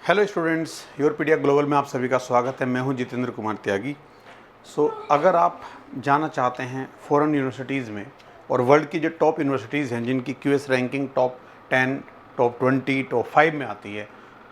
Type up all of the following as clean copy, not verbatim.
Hello students, योरपीडिया global में आप सभी का स्वागत है। मैं हूं जितेंद्र कुमार त्यागी। अगर आप जाना चाहते हैं फॉरेन यूनिवर्सिटीज़ में और वर्ल्ड की जो टॉप यूनिवर्सिटीज़ हैं जिनकी QS ranking top 10, top 20, top 5 में आती है,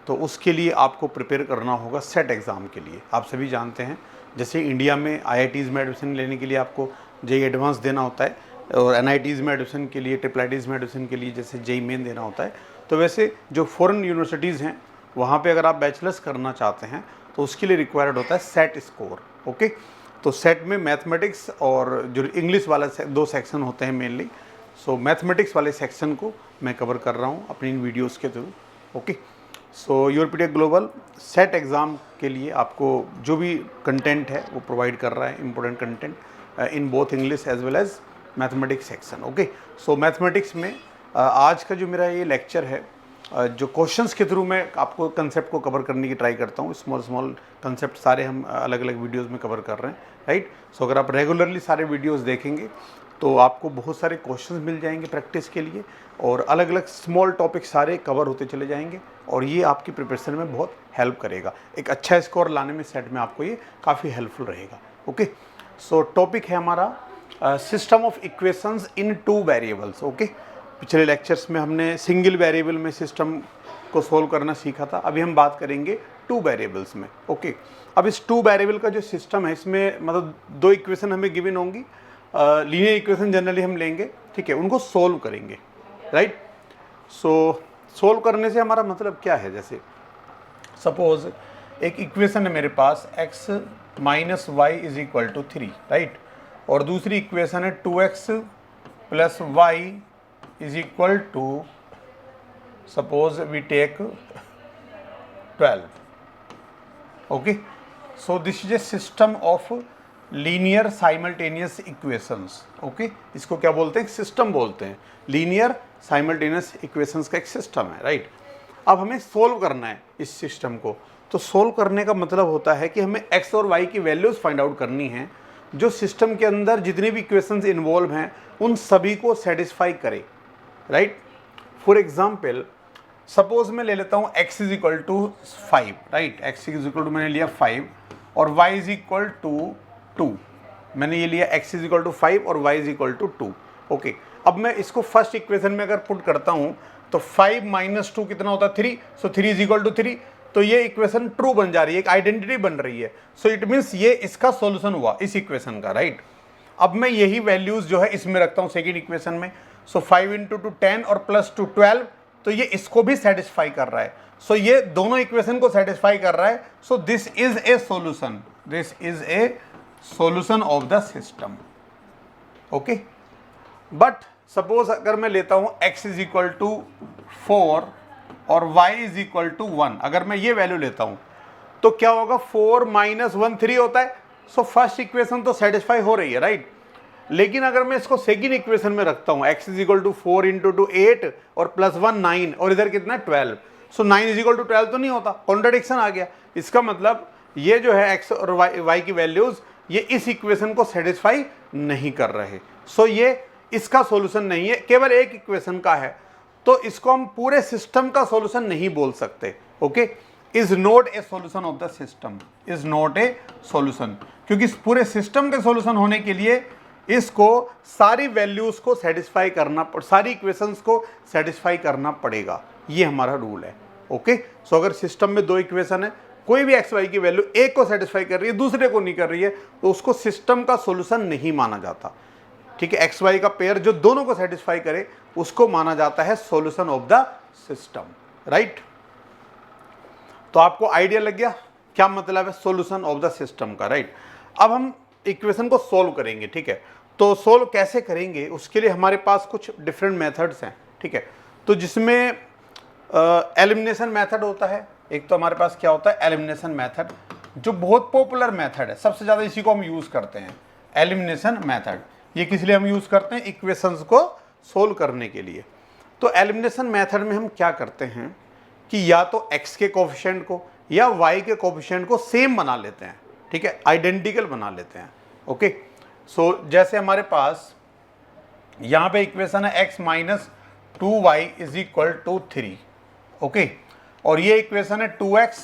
तो उसके लिए आपको प्रिपेयर करना होगा सेट एग्ज़ाम के लिए। आप सभी जानते हैं, जैसे इंडिया में आईआईटीज़ में एडमिशन लेने के लिए आपको जेई एडवांस देना होता है और एनआईटीज़ में एडमिशन के लिए, ट्रिपल आईटीज़ में एडमिशन के लिए जैसे जेई मेन देना होता है। तो वैसे जो फॉरेन यूनिवर्सिटीज़ हैं वहाँ पे अगर आप बैचलर्स करना चाहते हैं तो उसके लिए रिक्वायर्ड होता है सेट स्कोर। ओके, तो सेट में मैथमेटिक्स और जो इंग्लिश वाला दो सेक्शन होते हैं मेनली। मैथमेटिक्स वाले सेक्शन को मैं कवर कर रहा हूँ अपनी इन वीडियोस के through. Okay, Yourpedia global set exam के लिए आपको जो भी कंटेंट है वो प्रोवाइड कर रहा है, important content in both English as well as mathematics section. Okay, mathematics में आज का जो मेरा ये लेक्चर है, जो क्वेश्चंस के थ्रू मैं आपको कंसेप्ट को कवर करने की ट्राई करता हूँ। स्मॉल कंसेप्ट सारे हम अलग अलग वीडियोस में कवर कर रहे हैं, राइट। अगर आप रेगुलरली सारे वीडियोस देखेंगे तो आपको बहुत सारे क्वेश्चंस मिल जाएंगे प्रैक्टिस के लिए, और अलग अलग स्मॉल टॉपिक सारे कवर होते चले जाएंगे, और ये आपकी प्रिपरेशन में बहुत हेल्प करेगा। एक अच्छा स्कोर लाने में सेट में आपको ये काफ़ी हेल्पफुल रहेगा। ओके, टॉपिक है हमारा system of equations in 2 variables. Okay, पिछले लेक्चर्स में हमने सिंगल वेरिएबल में सिस्टम को सोल्व करना सीखा था। अभी हम बात करेंगे 2 वेरिएबल्स में। ओके, अब इस 2 वेरिएबल का जो सिस्टम है, इसमें मतलब 2 इक्वेशन हमें गिवन होंगी। लीनियर इक्वेशन जनरली हम लेंगे, ठीक है, उनको सोल्व करेंगे, राइट। सोल्व करने से हमारा मतलब क्या है, जैसे सपोज एक इक्वेशन है मेरे पास x minus y is equal to 3, right, और दूसरी इक्वेशन है 2x plus y is equal to, suppose we take 12. Okay, so this is a system of linear simultaneous equations. Okay, इसको क्या बोलते हैं, सिस्टम बोलते हैं। लीनियर साइमल्टेनियस इक्वेशंस का एक सिस्टम है, राइट। अब हमें सोल्व करना है इस सिस्टम को। तो सोल्व करने का मतलब होता है कि हमें x और y की वैल्यूज फाइंड आउट करनी है जो सिस्टम के अंदर जितने भी इक्वेशंस इन्वॉल्व हैं उन सभी को सेटिस्फाई करे, राइट। फॉर एग्जाम्पल, सपोज मैं ले लेता हूँ x is equal to 5, right. x is equal to मैंने लिया 5 और y इज इक्वल टू 2। मैंने ये लिया x इज इक्वल टू 5 और y is equal to 2। Okay, अब मैं इसको फर्स्ट इक्वेशन में अगर पुट करता हूँ तो 5 माइनस 2 कितना होता है, 3। सो 3 इज इक्वल टू 3, तो ये इक्वेशन ट्रू बन जा रही है, एक आइडेंटिटी बन रही है। सो इट मीन्स ये इसका सोल्यूशन हुआ इस इक्वेशन का, राइट। अब मैं यही वैल्यूज जो है इसमें रखता हूँ सेकेंड इक्वेशन में। 5 इंटू 2 10 और प्लस 2 12, तो ये इसको भी सेटिस्फाई कर रहा है। ये दोनों इक्वेशन को सेटिस्फाई कर रहा है। This is A solution, this is A solution of the system. Okay, but suppose अगर मैं लेता हूं x इज इक्वल टू 4 और y इज इक्वल टू 1, अगर मैं ये वैल्यू लेता हूं तो क्या होगा, 4 माइनस 1 3 होता है। फर्स्ट इक्वेशन तो सेटिस्फाई हो रही है, राइट। लेकिन अगर मैं इसको सेकंड इक्वेशन में रखता हूं, x is equal to 4 into 2 8 और प्लस 1 9 और इधर कितना 12, 9 इज इक्वल टू 12 तो नहीं होता, कॉन्ट्रडिक्शन आ गया। इसका मतलब ये जो है x और y की वैल्यूज ये इस इक्वेशन को सेटिस्फाई नहीं कर रहे। ये इसका सॉल्यूशन नहीं है, केवल एक इक्वेशन का है, तो इसको हम पूरे सिस्टम का सॉल्यूशन नहीं बोल सकते। Okay, is not a solution of the system, is not a solution, क्योंकि इस पूरे सिस्टम के सॉल्यूशन होने के लिए इसको सारी वैल्यूज को सेटिस्फाई करना, सारी इक्वेशंस को सेटिस्फाई करना पड़ेगा। ये हमारा रूल है। ओके, अगर सिस्टम में 2 इक्वेशन है, कोई भी एक्स वाई की वैल्यू एक को सेटिस्फाई कर रही है दूसरे को नहीं कर रही है, तो उसको सिस्टम का सॉल्यूशन नहीं माना जाता। ठीक है, एक्स वाई का पेयर जो दोनों को सेटिस्फाई करे उसको माना जाता है solution of the system, right. तो आपको आइडिया लग गया क्या मतलब है सॉल्यूशन ऑफ द सिस्टम का, राइट। अब हम इक्वेशन को सोल्व करेंगे, ठीक है। तो सोल्व कैसे करेंगे, उसके लिए हमारे पास कुछ डिफरेंट मेथड्स हैं, ठीक है। तो जिसमें एलिमिनेशन मेथड होता है, एक तो हमारे पास क्या होता है एलिमिनेशन मेथड, जो बहुत पॉपुलर मेथड है, सबसे ज़्यादा इसी को हम यूज़ करते हैं, एलिमिनेशन मेथड। ये किस लिए हम यूज़ करते हैं, इक्वेशंस को सोल्व करने के लिए। तो एलिमिनेशन मेथड में हम क्या करते हैं कि या तो x के कोफिशिएंट को या y के कोफिशिएंट को सेम बना लेते हैं, ठीक है, आइडेंटिकल बना लेते हैं। ओके, जैसे हमारे पास यहाँ पे इक्वेशन है x minus 2y is equal to 3। Okay, और ये इक्वेशन है 2x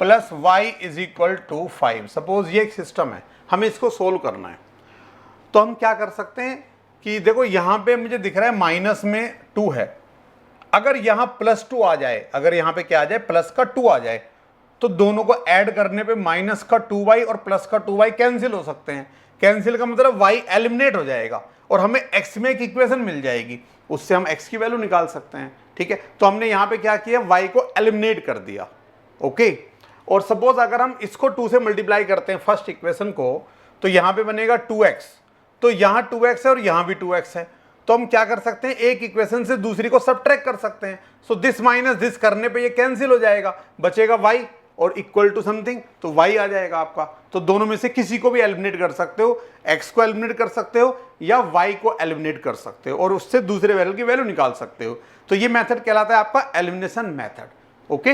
plus y is equal to 5। Suppose ये एक सिस्टम है, हमें इसको सोल्व करना है। तो हम क्या कर सकते हैं कि देखो यहाँ पे मुझे दिख रहा है माइनस में 2 है, अगर यहाँ प्लस 2 आ जाए, अगर यहाँ पे क्या आ जाए प्लस का 2 आ जाए, तो दोनों को ऐड करने पे माइनस का 2y और प्लस का 2y कैंसिल हो सकते हैं। कैंसिल का मतलब y एलिमिनेट हो जाएगा और हमें x में एक इक्वेशन मिल जाएगी, उससे हम x की वैल्यू निकाल सकते हैं। ठीक है, तो हमने यहाँ पे क्या किया, y को एलिमिनेट कर दिया। ओके, और सपोज अगर हम इसको 2 से मल्टीप्लाई करते हैं फर्स्ट इक्वेशन को, तो यहाँ पे बनेगा 2x, तो यहाँ 2x है और यहाँ भी 2x है, तो हम क्या कर सकते हैं, एक इक्वेशन से दूसरी को सबट्रैक्ट कर सकते हैं। सो दिस माइनस दिस करने पे ये कैंसिल हो जाएगा, बचेगा y और इक्वल टू समथिंग, तो y आ जाएगा आपका। तो दोनों में से किसी को भी एलिमिनेट कर सकते हो, x को एलिमिनेट कर सकते हो या y को एलिमिनेट कर सकते हो और उससे दूसरे वेरिएबल की वैल्यू निकाल सकते हो। तो ये मेथड कहलाता है आपका एलिमिनेशन मेथड। ओके,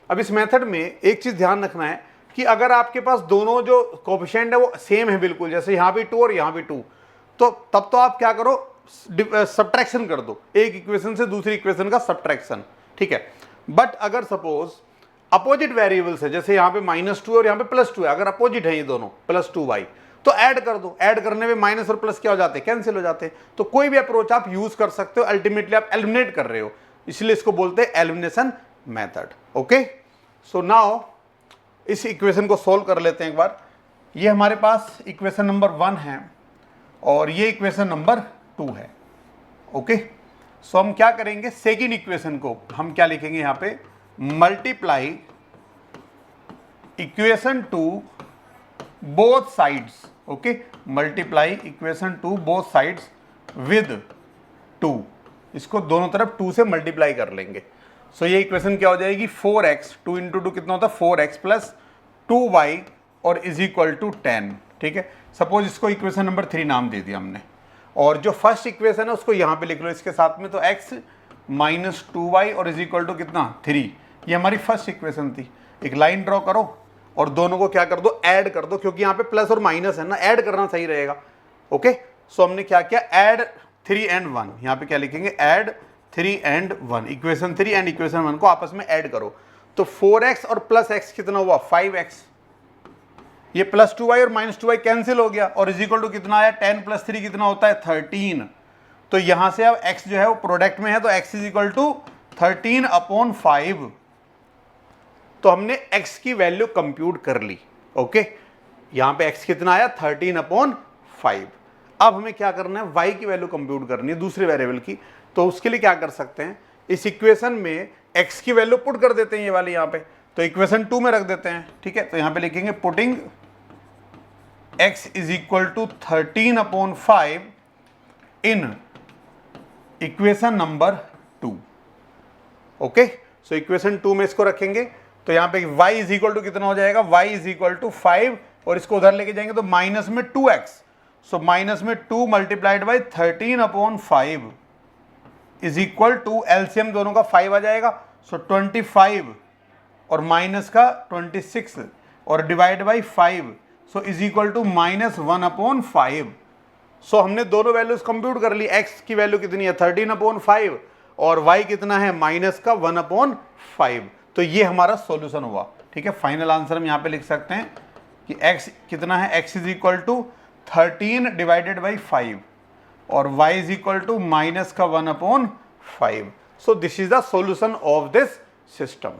अब इस मेथड में एक चीज ध्यान रखना है कि अगर आपके पास दोनों जो कोएफिशिएंट है वो सेम है बिल्कुल, जैसे यहाँ भी 2 और यहाँ भी 2, तो तब तो आप क्या करो, सब्ट्रैक्शन कर दो, एक इक्वेशन से दूसरी इक्वेशन का सब्ट्रैक्शन। ठीक है, बट अगर सपोज अपोजिट वेरिएबल्स है, जैसे यहाँ पे -2 और यहाँ पे +2 है, अगर अपोजिट है ये दोनों +2y, तो ऐड कर दो, ऐड करने में माइनस और प्लस क्या हो जाते हैं, कैंसिल हो जाते हैं। तो कोई भी अप्रोच आप यूज कर सकते हो, अल्टीमेटली आप एलिमिनेट कर रहे हो, इसलिए इसको बोलते हैं elimination method. Okay, so now इस इक्वेशन को सोल्व कर लेते हैं एक बार। ये हमारे पास इक्वेशन नंबर 1 है और ये इक्वेशन नंबर 2 है। ओके, सो हम क्या करेंगे, सेकेंड इक्वेशन को हम क्या लिखेंगे यहाँ पे, multiply equation 2 both sides. Okay, multiply equation 2 both sides with 2, इसको दोनों तरफ 2 से मल्टीप्लाई कर लेंगे। सो ये इक्वेशन क्या हो जाएगी, 4x, 2 इंटू 2 कितना होता है 4x प्लस 2y और इज इक्वल टू 10। ठीक है, सपोज इसको इक्वेशन नंबर 3 नाम दे दिया हमने, और जो फर्स्ट इक्वेशन है उसको यहाँ पे लिख लो इसके साथ में, तो x माइनस 2y और इज इक्वल टू कितना 3, ये हमारी फर्स्ट इक्वेशन थी। एक लाइन ड्रॉ करो और दोनों को क्या कर दो, ऐड कर दो, क्योंकि यहाँ पे प्लस और माइनस है ना, ऐड करना सही रहेगा। ओके, सो हमने क्या किया, ऐड 3 and 1, यहाँ पे क्या लिखेंगे, add 3 and 1, equation 3 and equation 1 को आपस में ऐड करो, तो 4x और प्लस x कितना हुआ 5x, ये प्लस 2y और माइनस 2y कैंसिल हो गया और इज इक्वल टू कितना आया, 10 + 3 कितना होता है 13। तो यहां से अब x जो है वो प्रोडक्ट में है, तो x इज इक्वल टू 13/5। तो हमने x की वैल्यू कंप्यूट कर ली। ओके, यहां पे x कितना आया 13/5। अब हमें क्या करना है, y की वैल्यू कंप्यूट करनी है दूसरे वेरिएबल की। तो उसके लिए क्या कर सकते हैं, इस इक्वेशन में x की वैल्यू पुट कर देते हैं, ये वाली यहाँ पे, तो इक्वेशन 2 में रख देते हैं। ठीक है, तो यहाँ पे लिखेंगे putting x is equal to 13/5 in equation number 2। Okay, so equation 2 में इसको रखेंगे, तो यहाँ पे y इज इक्वल टू कितना हो जाएगा, y इज इक्वल टू 5 और इसको उधर लेके जाएंगे तो माइनस में 2x, सो माइनस में 2 multiplied by 13/5 is equal to, LCM दोनों का 5 आ जाएगा, सो 25 और माइनस का 26 और divide by 5, so is equal to -1/5। So हमने दोनों वैल्यूज कंप्यूट कर ली, x की वैल्यू कितनी है 13/5 और y कितना है माइनस का 1/5। तो ये हमारा सॉल्यूशन हुआ। ठीक है, फाइनल आंसर हम यहाँ पे लिख सकते हैं कि x कितना है, x is equal to 13 divided by 5 और y is equal to minus का 1/5। So this is the solution of this system.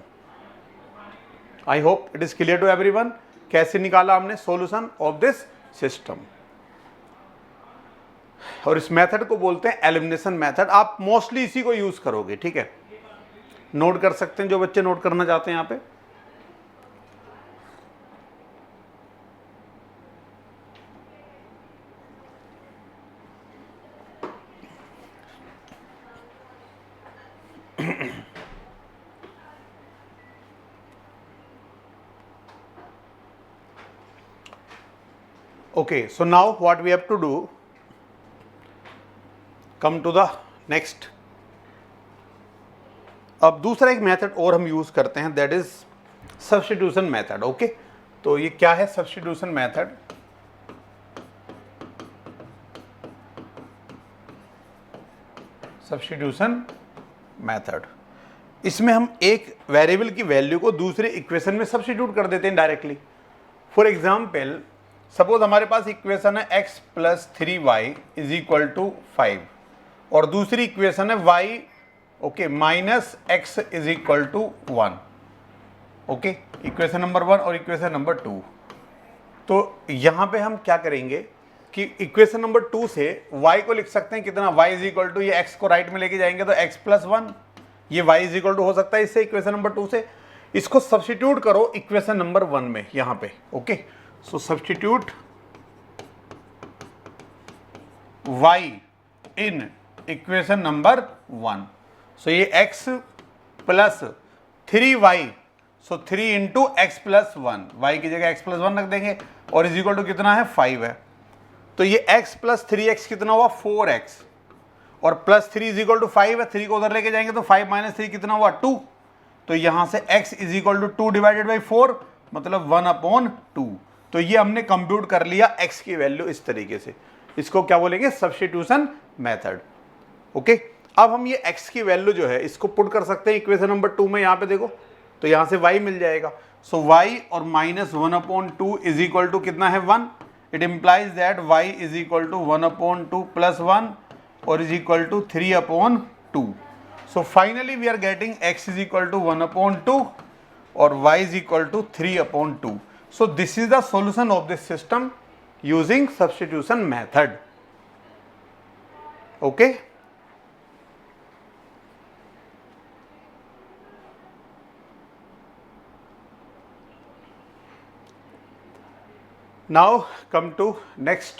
I hope it is clear to everyone, कैसे निकाला हमने सॉल्यूशन ऑफ दिस सिस्टम। और इस method को बोलते हैं एलिमिनेशन मेथड। आप मोस्टली इसी को यूज करोगे। ठीक है, नोट कर सकते हैं जो बच्चे नोट करना चाहते हैं यहाँ पे। Okay, so now what we have to do, come to the next। अब दूसरा एक मेथड और हम यूज करते हैं, that is substitution method. Okay, तो ये क्या है सब्स्टिट्यूशन मेथड, सब्स्टिट्यूशन मेथड इसमें हम एक वेरिएबल की वैल्यू को दूसरे इक्वेशन में सब्स्टिट्यूट कर देते हैं डायरेक्टली। फॉर एग्जाम्पल, सपोज हमारे पास इक्वेशन है x plus 3y is equal to 5 और दूसरी इक्वेशन है y okay minus x is equal to 1। Okay, equation number 1 और इक्वेशन नंबर 2। तो यहाँ पे हम क्या करेंगे कि इक्वेशन नंबर 2 से y को लिख सकते हैं कितना, y इज इक्वल टू, ये x को राइट में लेके जाएंगे तो x प्लस 1, ये y इज इक्वल टू हो सकता है इससे इक्वेशन नंबर 2 से। इसको सब्स्टिट्यूट करो इक्वेशन नंबर 1 में यहाँ पे। ओके, सो सब्स्टिट्यूट y इन इक्वेशन नंबर 1। सो ये x प्लस 3y, सो 3 इंटू एक्स प्लस 1, वाई की जगह x प्लस 1 रख देंगे और इज इक्वल टू कितना है 5 है। तो ये x प्लस 3x कितना हुआ 4x और प्लस 3 इज इक्वल टू 5 है, 3 को उधर लेके जाएंगे तो 5 माइनस 3 कितना हुआ 2। तो यहां से x is equal to 2 divided by 4 मतलब 1/2। तो ये हमने कंप्यूट कर लिया x की वैल्यू इस तरीके से। इसको क्या बोलेंगे, सब्स्टिट्यूशन मेथड। ओके, अब हम ये x की वैल्यू जो है इसको पुट कर सकते हैं इक्वेशन नंबर 2 में। यहाँ पे देखो तो यहाँ से y मिल जाएगा। सो y और माइनस 1/2 इज इक्वल टू कितना है 1। It implies that y is equal to 1/2 plus 1 और is equal to 3/2। So finally we are getting x is equal to 1/2 और y is equal to 3/2। So this is the solution of this system using substitution method. Okay, now come to next।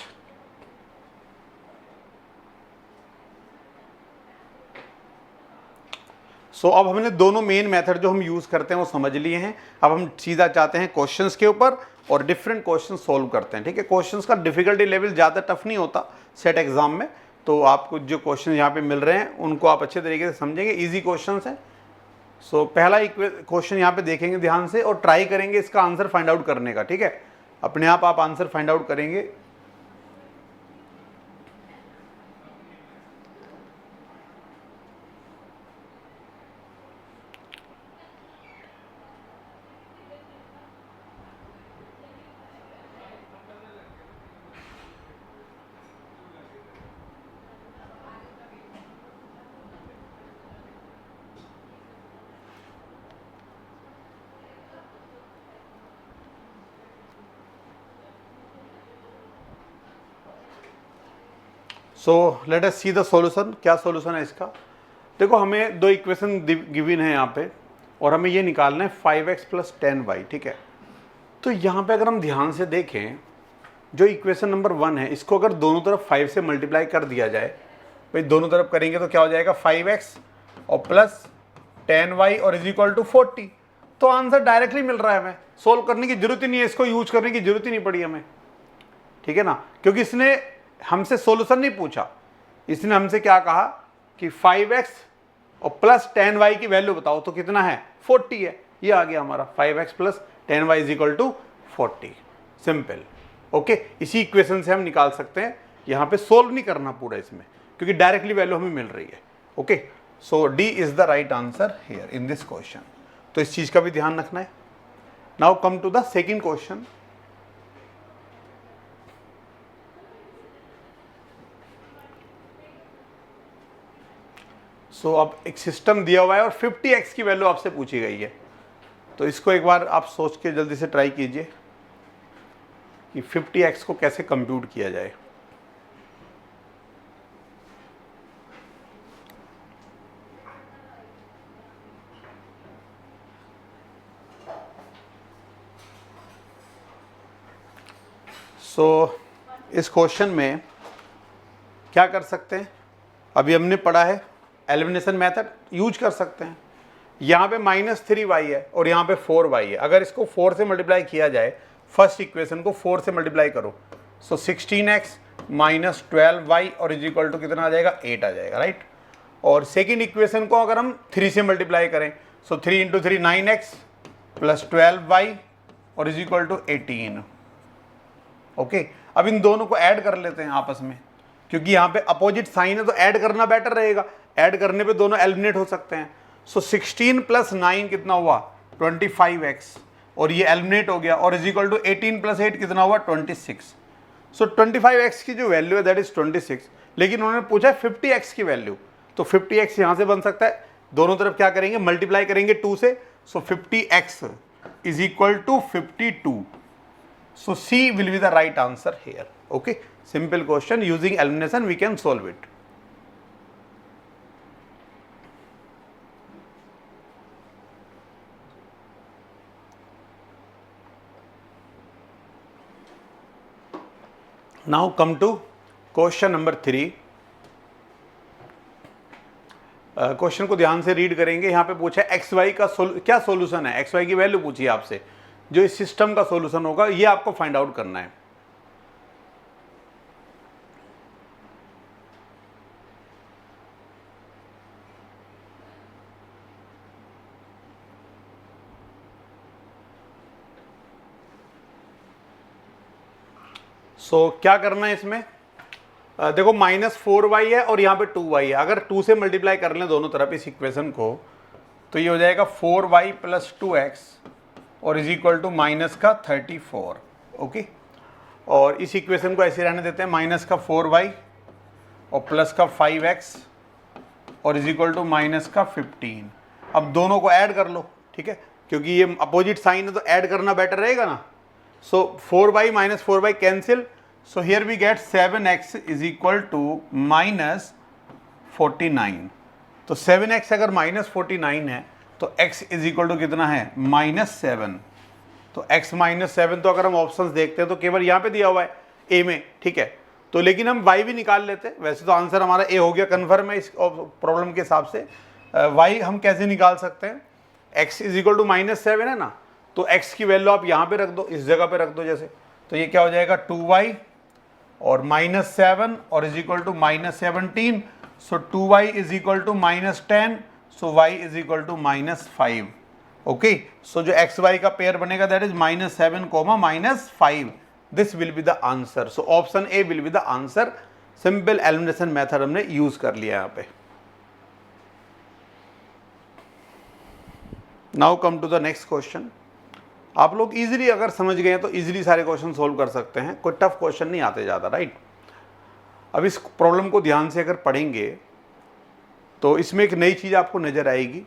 So अब हमने दोनों main method जो हम use करते हैं वो समझ लिए हैं। अब हम सीधा चाहते हैं क्वेश्चंस के ऊपर और डिफरेंट क्वेश्चन सॉल्व करते हैं। ठीक है, क्वेश्चंस का डिफिकल्टी लेवल ज़्यादा टफ नहीं होता सेट एग्जाम में, तो आपको जो क्वेश्चन यहाँ पे मिल रहे हैं उनको आप अच्छे तरीके से समझेंगे, इजी क्वेश्चन हैं। सो पहला क्वेश्चन यहाँ पे देखेंगे ध्यान से और ट्राई करेंगे इसका आंसर फाइंड आउट करने का। ठीक है, अपने आप आंसर फाइंड आउट करेंगे। So let us see the solution. क्या सॉल्यूशन है इसका, देखो हमें दो इक्वेशन गिवन है यहाँ पे और हमें ये निकालना है 5x प्लस 10y। ठीक है, तो यहाँ पे अगर हम ध्यान से देखें जो इक्वेशन नंबर 1 है इसको अगर दोनों तरफ 5 से मल्टीप्लाई कर दिया जाए, भाई दोनों तरफ करेंगे तो क्या हो जाएगा 5x और प्लस 10y और इज इक्वल टू 40। तो आंसर डायरेक्टली मिल रहा है, हमें सोल्व करने की जरूरत ही नहीं है, इसको यूज करने की जरूरत ही नहीं पड़ी हमें। ठीक है ना, क्योंकि इसने हमसे सॉल्यूशन नहीं पूछा, इसने हमसे क्या कहा कि 5x और प्लस 10y की वैल्यू बताओ तो कितना है 40 है। ये आ गया हमारा 5x plus 10y is equal to 40। Simple. Okay, इसी इक्वेशन से हम निकाल सकते हैं, यहाँ पे सोल्व नहीं करना पूरा इसमें क्योंकि डायरेक्टली वैल्यू हमें मिल रही है। Okay, so D is the right answer here in this question. तो इस चीज का भी ध्यान रखना है। Now come to the second question. So अब एक सिस्टम दिया हुआ है और 50x की वैल्यू आपसे पूछी गई है, तो इसको एक बार आप सोच के जल्दी से ट्राई कीजिए कि 50x को कैसे कंप्यूट किया जाए। सो इस क्वेश्चन में क्या कर सकते हैं, अभी हमने पढ़ा है एलिमिनेशन मेथड यूज कर सकते हैं। यहाँ पे -3y है और यहाँ पे 4y है, अगर इसको 4 से मल्टीप्लाई किया जाए, फर्स्ट इक्वेशन को 4 से मल्टीप्लाई करो, सो 16x माइनस 12y और इज इक्वल टू कितना आ जाएगा 8 आ जाएगा, राइट। और सेकेंड इक्वेशन को अगर हम 3 से मल्टीप्लाई करें, सो 3 इंटू 3 9x प्लस 12y और इज इक्वल टू 18। ओके, अब इन दोनों को ऐड कर लेते हैं आपस में, क्योंकि यहाँ पे अपोजिट साइन है तो ऐड करना बेटर रहेगा, ऐड करने पे दोनों एलिमिनेट हो सकते हैं। सो 16 प्लस 9 कितना हुआ 25x, और ये एलिमिनेट हो गया, और इज इक्वल टू 18 प्लस 8 कितना हुआ 26। सो 25x की जो वैल्यू है दैट इज 26, लेकिन उन्होंने पूछा है 50x की वैल्यू, तो 50x यहां से बन सकता है, दोनों तरफ क्या करेंगे मल्टीप्लाई करेंगे 2 से, so 50x is equal to 52। So C will be the right answer here. Okay, simple question, using elimination we can solve it. Now come to question number 3. Question को ध्यान से रीड करेंगे। यहाँ पे पूछा है एक्स वाई का क्या सॉल्यूशन है, एक्स वाई की वैल्यू पूछी है आपसे, जो इस सिस्टम का सॉल्यूशन होगा ये आपको फाइंड आउट करना है। सो क्या करना है इसमें, देखो -4y है और यहाँ पे 2y है, अगर 2 से मल्टीप्लाई कर लें दोनों तरफ इस इक्वेशन को, तो ये हो जाएगा 4y प्लस 2x और इज इक्वल टू माइनस का 34। ओके, और इस इक्वेशन को ऐसे रहने देते हैं, माइनस का 4y और प्लस का 5x और इज इक्वल टू माइनस का 15। अब दोनों को ऐड कर लो, ठीक है, क्योंकि ये अपोजिट साइन है तो ऐड करना बेटर रहेगा ना। So 4y minus 4y cancel, so here we get 7x is equal to minus 49। तो 7x अगर माइनस 49 है तो x इज इक्वल टू कितना है -7। तो x -7, तो अगर हम ऑप्शंस देखते हैं तो केवल यहाँ पे दिया हुआ है a में, ठीक है, तो लेकिन हम y भी निकाल लेते हैं। वैसे तो आंसर हमारा a हो गया कन्फर्म है इस प्रॉब्लम के हिसाब से। y हम कैसे निकाल सकते हैं, x इज इक्वल टू -7 है ना, तो x की वैल्यू आप यहाँ पे रख दो, इस जगह पे रख दो जैसे, तो ये क्या हो जाएगा 2y और -7 और is equal to -17। So 2y is equal to -10, so y is equal to -5। Okay, so जो एक्स वाई का पेयर बनेगा that is -7, -5, this will be the answer. So option A will be the answer. Simple elimination method हमने use कर लिया यहाँ पे। Now come to the next question. आप लोग इजीली अगर समझ गए तो इजीली सारे क्वेश्चन सोल्व कर सकते हैं, कोई टफ क्वेश्चन नहीं आते ज़्यादा, राइट। अब इस प्रॉब्लम को ध्यान से अगर पढ़ेंगे तो इसमें एक नई चीज़ आपको नज़र आएगी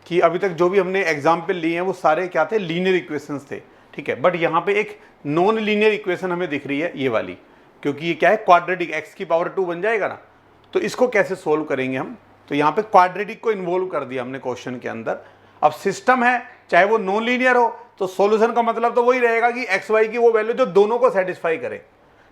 कि अभी तक जो भी हमने एग्जाम्पल लिए हैं वो सारे क्या थे, लीनियर इक्वेशंस थे, ठीक है, बट यहाँ पे एक नॉन लीनियर इक्वेशन हमें दिख रही है ये वाली, क्योंकि ये क्या है क्वाड्रेटिक, x की पावर 2 बन जाएगा ना, तो इसको कैसे सोल्व करेंगे हम। तो यहाँ पे क्वाड्रेटिक को इन्वॉल्व कर दिया हमने क्वेश्चन के अंदर। अब सिस्टम है चाहे वो नॉन लीनियर हो, तो सॉल्यूशन का मतलब तो वही रहेगा कि एक्स वाई की वो वैल्यू जो दोनों को सेटिस्फाई करे।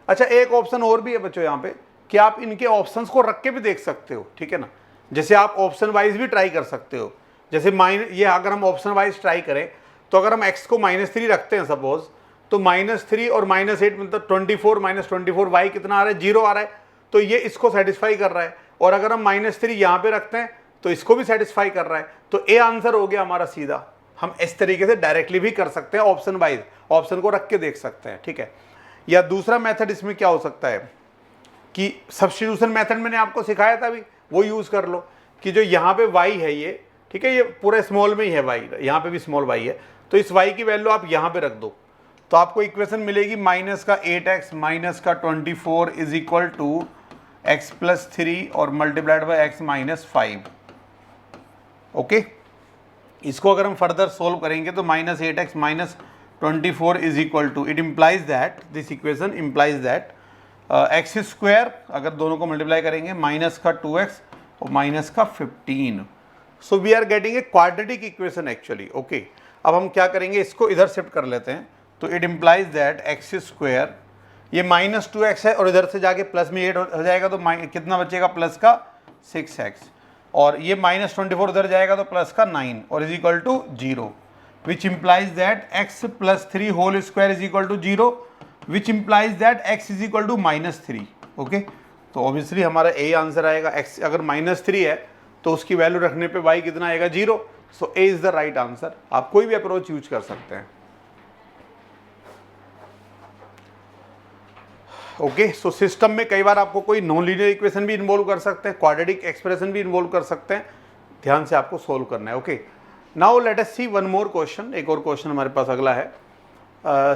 अच्छा, एक ऑप्शन और भी है बच्चों यहाँ पे कि आप इनके ऑप्शंस को रख के भी देख सकते हो, ठीक है ना, जैसे आप ऑप्शन वाइज भी ट्राई कर सकते हो। जैसे ये अगर हम ऑप्शन वाइज ट्राई करें तो अगर हम x को -3 रखते हैं सपोज, तो -3 और -8 मतलब 24 -24 y कितना आ रहा है 0 आ रहा है, तो ये इसको सेटिस्फाई कर रहा है। और अगर हम -3 यहाँ पे रखते हैं तो इसको भी सेटिस्फाई कर रहा है, तो ए आंसर हो गया हमारा सीधा। हम इस तरीके से डायरेक्टली भी कर सकते हैं, ऑप्शन वाइज ऑप्शन को रख के देख सकते हैं, ठीक है। या दूसरा मेथड इसमें क्या हो सकता है कि सब्स्टिट्यूशन मेथड मैंने आपको सिखाया था अभी, वो यूज कर लो कि जो यहाँ पे y है ये, ठीक है, ये पूरा स्मॉल में ही है y, यहाँ पे भी स्मॉल y है, तो इस y की वैल्यू आप यहाँ पे रख दो, तो आपको इक्वेशन मिलेगी -8x -24 is equal to x + 3 और मल्टीप्लाइड बाय x -5। ओके, इसको अगर हम फर्दर सोल्व करेंगे तो -8x -24 is equal to, it implies that, this equation implies that x², अगर दोनों को मल्टीप्लाई करेंगे -2x और -15। So we are getting a quadratic equation actually. Okay, अब हम क्या करेंगे, इसको इधर शिफ्ट कर लेते हैं, तो इट इम्प्लाइज दैट x², ये -2x है और इधर से जाके प्लस में 8 हो जाएगा, तो कितना बचेगा प्लस का 6x, और ये -24 उधर जाएगा तो प्लस का 9 और is equal to 0, which implies that x + 3 whole square is equal to 0, which implies that x is equal to -3। Okay, तो ऑब्वियसली हमारा ए आंसर आएगा। x अगर -3 है तो उसकी वैल्यू रखने पे y कितना आएगा 0। सो ए इज द राइट आंसर। आप कोई भी अप्रोच यूज कर सकते हैं। ओके, सो सिस्टम में कई बार आपको कोई नॉन लीनियर इक्वेशन भी इन्वॉल्व कर सकते हैं, क्वाड्रेटिक एक्सप्रेशन भी इन्वॉल्व कर सकते हैं। ध्यान से आपको सोल्व करना है। ओके, नाउ लेट अस सी वन मोर क्वेश्चन। एक और क्वेश्चन हमारे पास अगला है।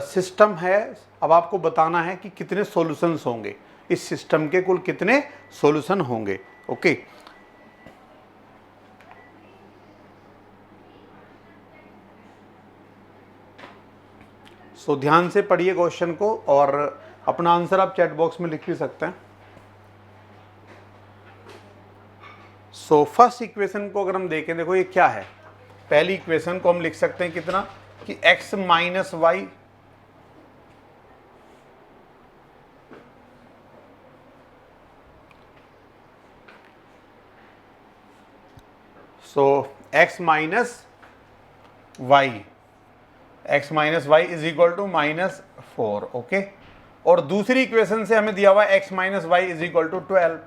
सिस्टम है, अब आपको बताना है कि कितने सॉल्यूशंस होंगे, इस सिस्टम के कुल कितने सॉल्यूशन होंगे। ओके, सो ध्यान से पढ़िए क्वेश्चन को और अपना आंसर आप चैट बॉक्स में लिख भी सकते हैं। सो फर्स्ट इक्वेशन को अगर हम देखें, देखो ये क्या है। पहली इक्वेशन को हम लिख सकते हैं कितना कि x minus y x minus y is equal to -4। Okay, और दूसरी इक्वेशन से हमें दिया हुआ है x minus y is equal to 12।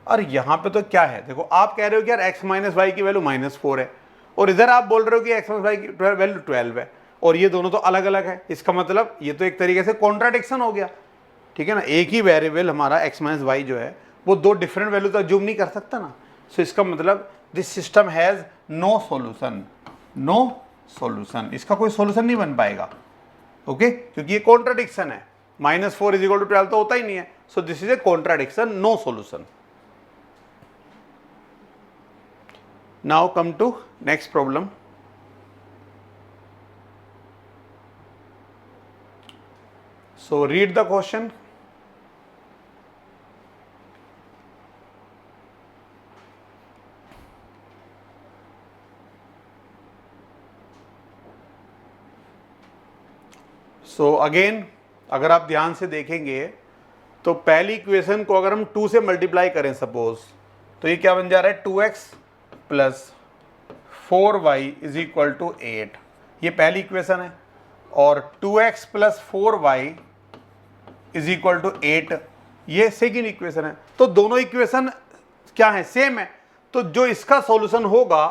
और यहां पे तो क्या है, देखो आप कह रहे हो कि यार x माइनस वाई की वैल्यू -4 है, और इधर आप बोल रहे हो कि x माइनस वाई की वैल्यू 12 है, और ये दोनों तो अलग अलग है। इसका मतलब ये तो एक तरीके से कॉन्ट्राडिक्शन हो गया, ठीक है ना। एक ही वेरिएबल हमारा x माइनस वाई जो है वो दो डिफरेंट वैल्यू तो अज्यूम नहीं कर सकता ना। सो इसका मतलब this system has no solution, इसका कोई सॉल्यूशन नहीं बन पाएगा। ओके, क्योंकि ये कॉन्ट्राडिक्शन है। -4 इज इक्वल टू 12 तो होता ही नहीं है। So this is a contradiction, no solution. Now come to next problem. So read the question. So again अगर आप ध्यान से देखेंगे तो पहली इक्वेशन को अगर हम 2 से मल्टीप्लाई करें सपोज, तो ये क्या बन जा रहा है 2x plus 4y is equal to 8। ये पहली इक्वेशन है। और 2x plus 4y is equal to 8 ये सेकेंड इक्वेशन है। तो दोनों इक्वेशन क्या है, सेम है। तो जो इसका सॉल्यूशन होगा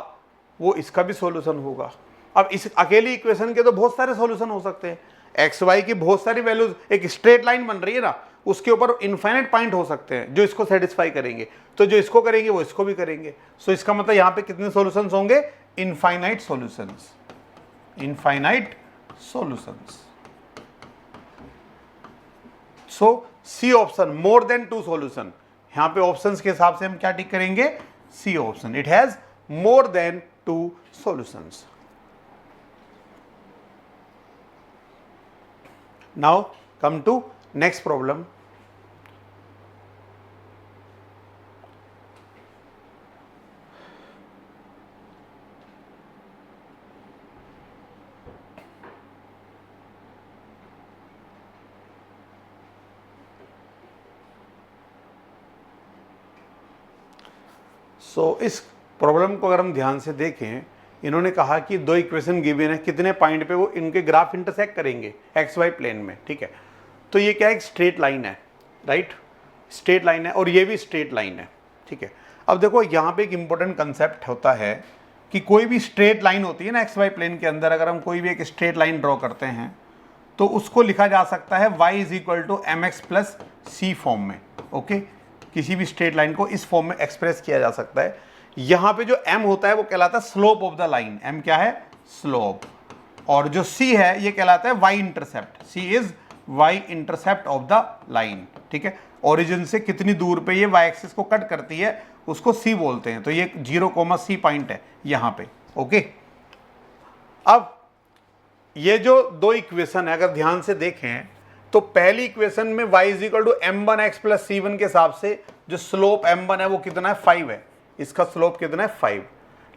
वो इसका भी सॉल्यूशन होगा। अब इस अकेली इक्वेशन के तो बहुत सारे सॉल्यूशन हो सकते हैं। एक्स वाई की बहुत सारी वैल्यूज, एक स्ट्रेट लाइन बन रही है ना, उसके ऊपर इनफाइनाइट पॉइंट हो सकते हैं जो इसको सेटिस्फाई करेंगे। तो जो इसको करेंगे वो इसको भी करेंगे। सो इसका मतलब यहां पे कितने सॉल्यूशंस होंगे, infinite solutions. So C option, more than 2 solution. यहां पे ऑप्शंस के हिसाब से हम क्या टिक करेंगे, C option, it has more than 2 solutions. Now come to next problem. So इस प्रॉब्लम को अगर हम ध्यान से देखें, इन्होंने कहा कि दो इक्वेशन गिवन है, कितने पॉइंट पे वो इनके ग्राफ इंटरसेक्ट करेंगे एक्स वाई प्लेन में, ठीक है। तो ये क्या है, एक स्ट्रेट लाइन है, राइट, स्ट्रेट लाइन है, और ये भी स्ट्रेट लाइन है, ठीक है। अब देखो यहाँ पे एक इंपॉर्टेंट कंसेप्ट होता है कि कोई भी स्ट्रेट लाइन होती है ना एक्स वाई प्लेन के अंदर, अगर हम कोई भी एक स्ट्रेट लाइन ड्रॉ करते हैं तो उसको लिखा जा सकता है y is equal to m x plus c form में। ओके, किसी भी स्ट्रेट लाइन को इस फॉर्म में एक्सप्रेस किया जा सकता है। यहां पे जो m होता है वो कहलाता है slope of the line. m क्या है, स्लोप। और जो c है ये कहलाता है y intercept. c is y intercept of the line, ठीक है। ओरिजिन से कितनी दूर पे ये y एक्सिस को कट करती है उसको c बोलते हैं। तो ये 0,c पॉइंट है यहां पे। ओके, अब ये जो दो इक्वेशन है अगर ध्यान से देखें तो पहली इक्वेशन में y is equal to m1x plus c1 के हिसाब से जो स्लोप m1 है वो कितना है, 5 है। इसका स्लोप कितना है, 5।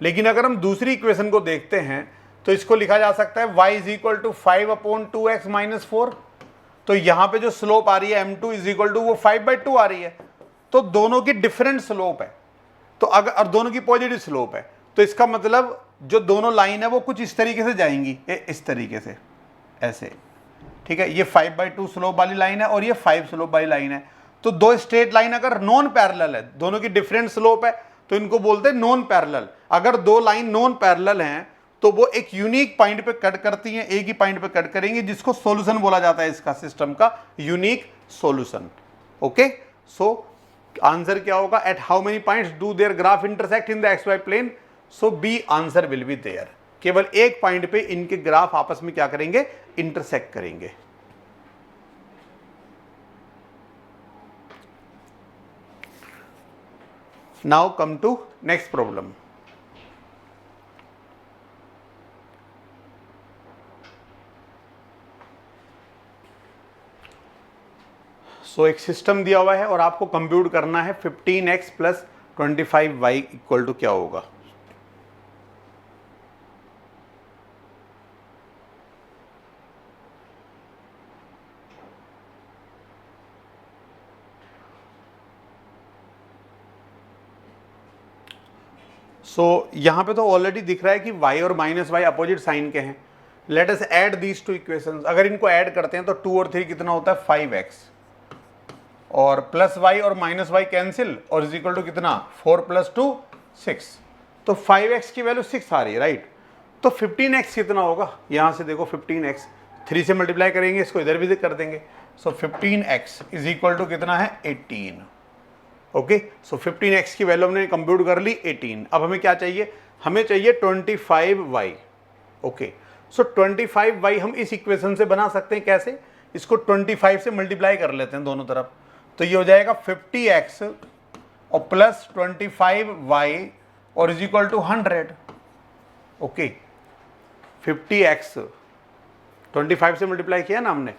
लेकिन अगर हम दूसरी इक्वेशन को देखते हैं तो इसको लिखा जा सकता है y is equal to 5/2x minus 4। तो यहां पे जो स्लोप आ रही है m2 इज इक्वल टू वो 5/2 आ रही है। तो दोनों की डिफरेंट स्लोप है, तो अगर और दोनों की पॉजिटिव स्लोप है, तो इसका मतलब जो दोनों लाइन है वो कुछ इस तरीके से जाएंगी, इस तरीके से, ऐसे, ठीक है। ये 5/2 स्लोप वाली लाइन है और ये 5 स्लोप वाली लाइन है। तो दो स्ट्रेट लाइन अगर नॉन पैरेलल है, दोनों की डिफरेंट स्लोप है, तो इनको बोलते हैं नॉन पैरेलल। अगर दो लाइन नॉन पैरेलल हैं तो वो एक यूनिक पॉइंट पे कट करती हैं, एक ही पॉइंट पे कट करेंगे, जिसको सॉल्यूशन बोला जाता है इसका सिस्टम का, unique solution. Okay, so answer क्या होगा, at how many points do their graph intersect in the x y plane. So B answer will be there. केवल एक पॉइंट पे इनके ग्राफ आपस में क्या करेंगे, इंटरसेक्ट करेंगे। Now come to next problem. So एक सिस्टम दिया हुआ है और आपको कंप्यूट करना है 15x plus 25y equal to क्या होगा। सो यहां पे तो ऑलरेडी दिख रहा है कि y और माइनस वाई अपोजिट साइन के हैं। Let us add these two equations. अगर इनको ऐड करते हैं तो 2 और 3 कितना होता है 5x, और प्लस वाई और माइनस वाई कैंसिल, और इज इक्वल टू कितना 4 प्लस 2 6। तो 5x की वैल्यू 6 आ रही है, राइट। तो 15x कितना होगा, यहां से देखो 15x 3 से मल्टीप्लाई करेंगे, इसको इधर भी कर देंगे। सो 15x इज इक्वल टू कितना है 18। ओके, सो 15x की वैल्यू हमने कंप्यूट कर ली 18। अब हमें क्या चाहिए, हमें चाहिए 25y। ओके, सो 25y हम इस इक्वेशन से बना सकते हैं। कैसे, इसको 25 से मल्टीप्लाई कर लेते हैं दोनों तरफ, तो ये हो जाएगा 50x और प्लस 25y और is equal to 100। Okay, 50x 25 से मल्टीप्लाई किया ना हमने,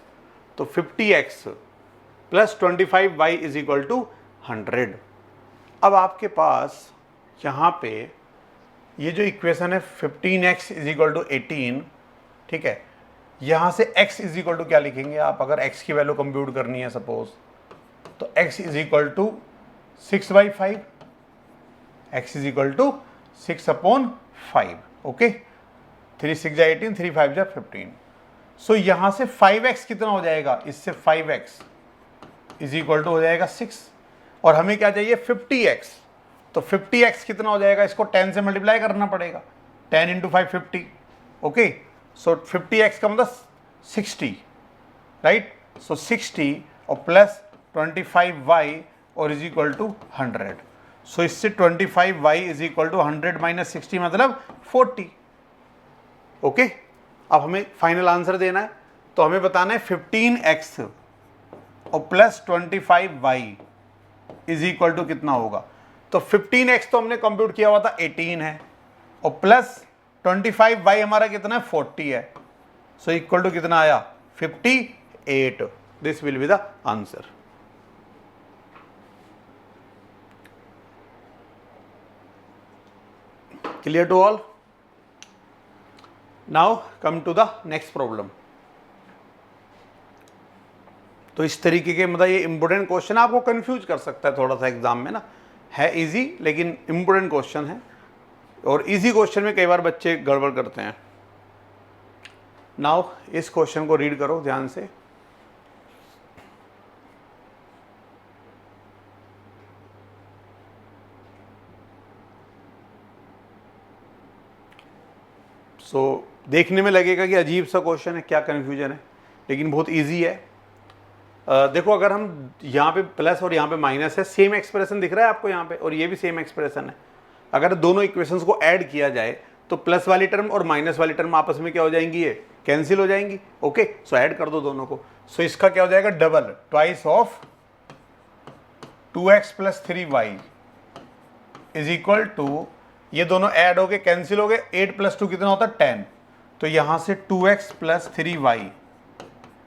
तो 50x plus 25y is equal to 100। अब आपके पास यहाँ पे ये जो इक्वेशन है 15x इज इक्वल टू 18, ठीक है, यहाँ से x इज इक्वल टू क्या लिखेंगे आप, अगर x की वैल्यू कंप्यूट करनी है सपोज, तो x is equal to 6/5, x is equal to 6/5। Okay, 3 6 18, 3 5 15। So यहाँ से 5x कितना हो जाएगा, इससे 5x इज इक्वल टू हो जाएगा 6, और हमें क्या चाहिए 50x। तो 50x कितना हो जाएगा, इसको 10 से मल्टीप्लाई करना पड़ेगा, 10 इंटू 5 50। ओके, सो 50x का मतलब 60, राइट। सो 60 और प्लस 25y और इज इक्वल टू 100। सो इससे 25y is equal to 100 minus 60 मतलब 40। ओके, अब हमें फाइनल आंसर देना है, तो हमें बताना है 15x और plus 25y is equal to कितना होगा। तो 15x तो हमने कंप्यूट किया हुआ था 18 है, और प्लस 25y हमारा कितना है 40 है। सो इक्वल टू कितना आया 58। This will be the answer. Clear to all. Now come to the next problem. तो इस तरीके के मतलब ये इंपॉर्टेंट क्वेश्चन आपको कंफ्यूज कर सकता है थोड़ा सा एग्जाम में ना, है इजी लेकिन इंपॉर्टेंट क्वेश्चन है, और इजी क्वेश्चन में कई बार बच्चे गड़बड़ करते हैं। नाउ इस क्वेश्चन को रीड करो ध्यान से। देखने में लगेगा कि अजीब सा क्वेश्चन है, क्या कन्फ्यूजन है, लेकिन बहुत इजी है। देखो, अगर हम यहाँ पे प्लस और यहाँ पे माइनस है, सेम एक्सप्रेशन दिख रहा है आपको यहाँ पे, और ये भी सेम एक्सप्रेशन है। अगर दोनों इक्वेशंस को ऐड किया जाए तो प्लस वाली टर्म और माइनस वाली टर्म आपस में क्या हो जाएंगी, ये कैंसिल हो जाएंगी। ओके, सो ऐड कर दो दोनों को। सो इसका क्या हो जाएगा, double, twice of 2x plus 3y is equal to, ये दोनों ऐड हो गए कैंसिल हो गए, 8 प्लस 2 कितना होता है 10। तो यहां से 2x plus 3y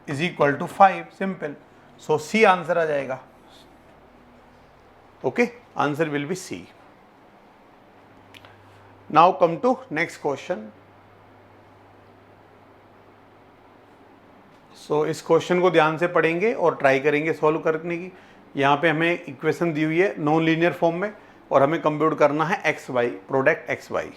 is equal to 5, simple. So C answer आ जाएगा। Okay, answer will be C. Now come to next question. So इस क्वेश्चन को ध्यान से पढ़ेंगे और ट्राई करेंगे सॉल्व करने की। यहाँ पे हमें इक्वेशन दी हुई है नॉन लीनियर फॉर्म में, और हमें कंप्यूट करना है x y, product x y.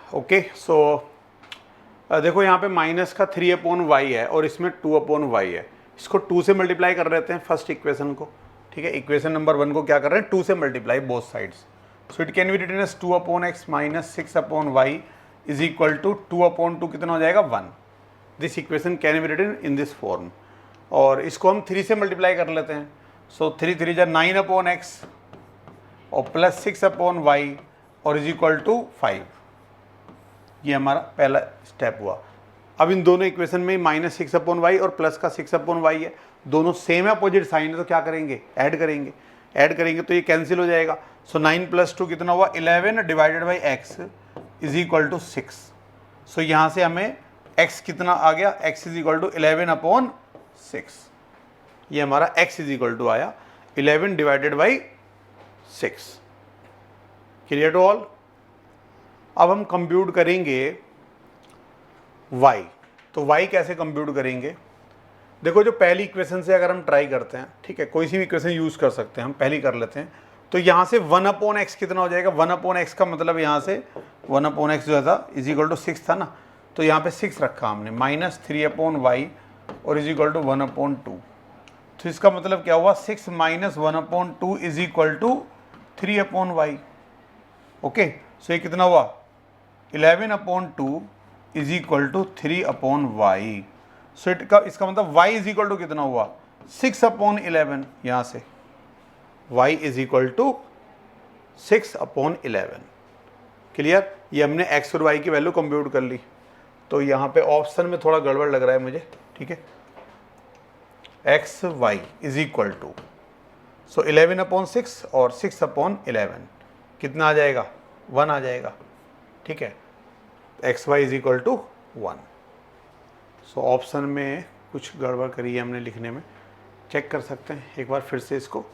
Okay, so देखो यहाँ पे माइनस का 3/y है और इसमें 2/y है, इसको 2 से मल्टीप्लाई कर लेते हैं फर्स्ट इक्वेशन को, ठीक है। इक्वेशन नंबर 1 को क्या कर रहे हैं, 2 से multiply both sides. So it can be written as 2/x minus 6/y is equal to 2/2 कितना हो जाएगा 1। This equation can be written in this form. और इसको हम 3 से मल्टीप्लाई कर लेते हैं। सो 3 3 जा 9/x और प्लस 6/y और इज इक्वल टू 5। ये हमारा पहला स्टेप हुआ। अब इन दोनों इक्वेशन में माइनस 6/y और प्लस का 6/y है, दोनों सेम अपोजिट साइन है, तो क्या करेंगे, ऐड करेंगे। ऐड करेंगे तो ये कैंसिल हो जाएगा। सो 9 + 2 कितना हुआ 11 divided by x is equal to 6। So यहाँ से हमें x कितना आ गया, x इज इक्वल टू 11/6। ये हमारा x इज इक्वल टू आया 11 divided by 6। Clear to all. अब हम कंप्यूट करेंगे y। तो y कैसे कंप्यूट करेंगे, देखो जो पहली इक्वेशन से अगर हम ट्राई करते हैं, ठीक है, कोई सी भी इक्वेशन यूज़ कर सकते हैं, हम पहली कर लेते हैं। तो यहाँ से 1/x कितना हो जाएगा, 1/x का मतलब यहाँ से 1/x जो था इज इक्वल टू 6 था ना, तो यहाँ पे 6 रखा हमने, माइनस 3/y और इज इक्वल टू 1/2। तो इसका मतलब क्या हुआ, 6 minus 1/2 is equal to 3/y। Okay, so ये कितना हुआ 11/2 इज इक्वल टू 3/y। सो इसका मतलब y इज इक्वल टू कितना हुआ 6/11। यहाँ से y is equal to 6/11। Clear. ये हमने x और y की वैल्यू कंप्यूट कर ली। तो यहाँ पे ऑप्शन में थोड़ा गड़बड़ लग रहा है मुझे, ठीक है। x y is equal to, so 11/6 और 6/11 कितना आ जाएगा 1 आ जाएगा, ठीक है। X y is equal to 1। So option में कुछ गड़बड़ करी है हमने लिखने में, चेक कर सकते हैं एक बार फिर से इसको।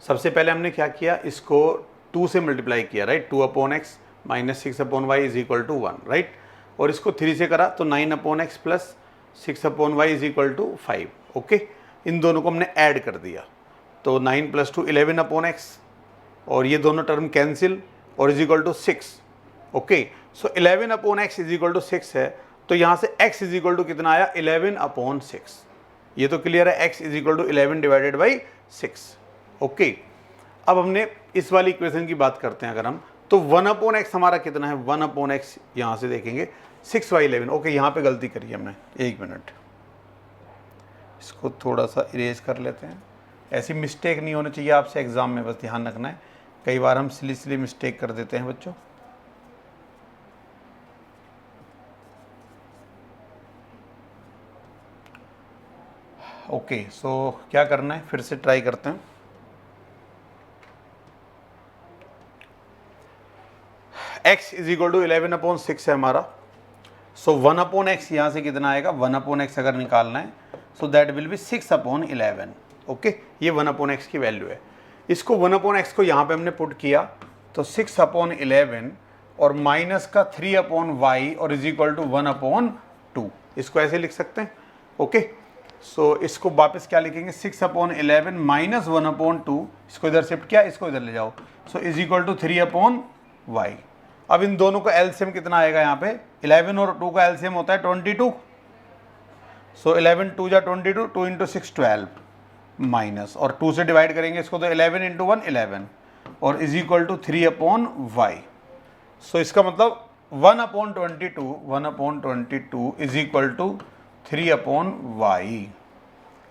सबसे पहले हमने क्या किया, इसको 2 से मल्टीप्लाई किया, right. 2/x minus 6/y is equal to 1, right. और इसको 3 से करा तो 9/x plus 6/y is equal to 5। Okay, इन दोनों को हमने ऐड कर दिया। तो 9 + 2 11/x और ये दोनों टर्म कैंसिल और is equal to 6। Okay, so 11/x is equal to 6 है, तो यहाँ से x इज इक्वल टू कितना आया 11/6। ये तो क्लियर है, x is equal to 11 divided by 6। Okay, अब हमने इस वाली इक्वेशन की बात करते हैं अगर हम, तो 1/x हमारा कितना है 1/x, यहाँ से देखेंगे 6/11। ओके, यहाँ पे गलती करी हमने, 1 मिनट, इसको थोड़ा सा इरेज कर लेते हैं। ऐसी मिस्टेक नहीं होनी चाहिए आपसे एग्जाम में, बस ध्यान रखना है। कई बार हम सिली मिस्टेक कर देते हैं बच्चों। ओके, सो क्या करना है, फिर से ट्राई करते हैं। x इज इक्वल टू 11/6 है हमारा। सो 1/x यहाँ से कितना आएगा 1/x अगर निकालना है, so that will be 6/11। Okay, ये 1/x की वैल्यू है। इसको 1/x को यहाँ पे हमने पुट किया तो 6/11 और माइनस का 3/y और इज इक्वल टू 1/2। इसको ऐसे लिख सकते हैं। ओके, सो इसको वापस क्या लिखेंगे 6/11 माइनस 1/2, इसको इधर शिफ्ट किया, इसको इधर ले जाओ, सो इज इक्वल टू 3/y। अब इन दोनों का एलसीएम कितना आएगा, यहाँ पे 11 और 2 का एलसीएम होता है 22। सो 11 2 जा 22, 2 × 6 12 माइनस, और 2 से डिवाइड करेंगे इसको तो 11 × 1 11 और इज इक्वल टू 3/y। सो इसका मतलब 1/22 इज इक्वल टू 3/y।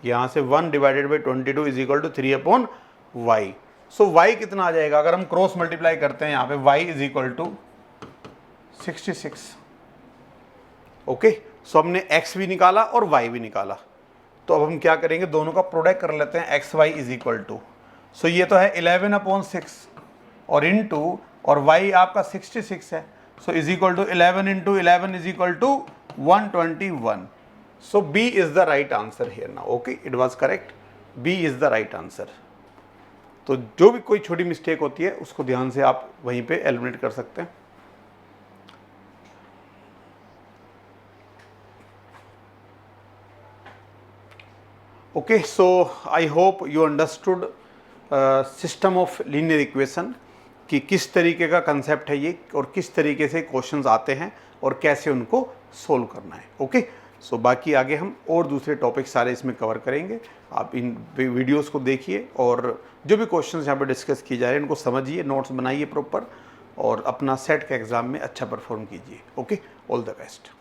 यहाँ से 1 divided by 22 is equal to 3/y। So y कितना आ जाएगा, अगर हम क्रॉस मल्टीप्लाई करते हैं यहाँ पे y is equal to 66। Okay, so हमने x भी निकाला और y भी निकाला। तो अब हम क्या करेंगे, दोनों का प्रोडक्ट कर लेते हैं, x y is equal to, so ये तो है 11/6 और इनटू, और y आपका 66 है, so is equal to 11 × 11 is equal to 121। So B is the right answer here now. Okay, it was correct, B is the right answer. तो जो भी कोई छोटी मिस्टेक होती है उसको ध्यान से आप वहीं पे एलिमिनेट कर सकते हैं। Okay, so I hope you understood system of linear equation कि किस तरीके का कंसेप्ट है ये और किस तरीके से क्वेश्चंस आते हैं और कैसे उनको सोल्व करना है। ओके, सो बाकी आगे हम और दूसरे टॉपिक सारे इसमें कवर करेंगे। आप इन वीडियोस को देखिए और जो भी क्वेश्चंस यहाँ पे डिस्कस किए जा रहे हैं इनको समझिए, नोट्स बनाइए प्रॉपर और अपना सेट का एग्ज़ाम में अच्छा परफॉर्म कीजिए। Okay, all the best.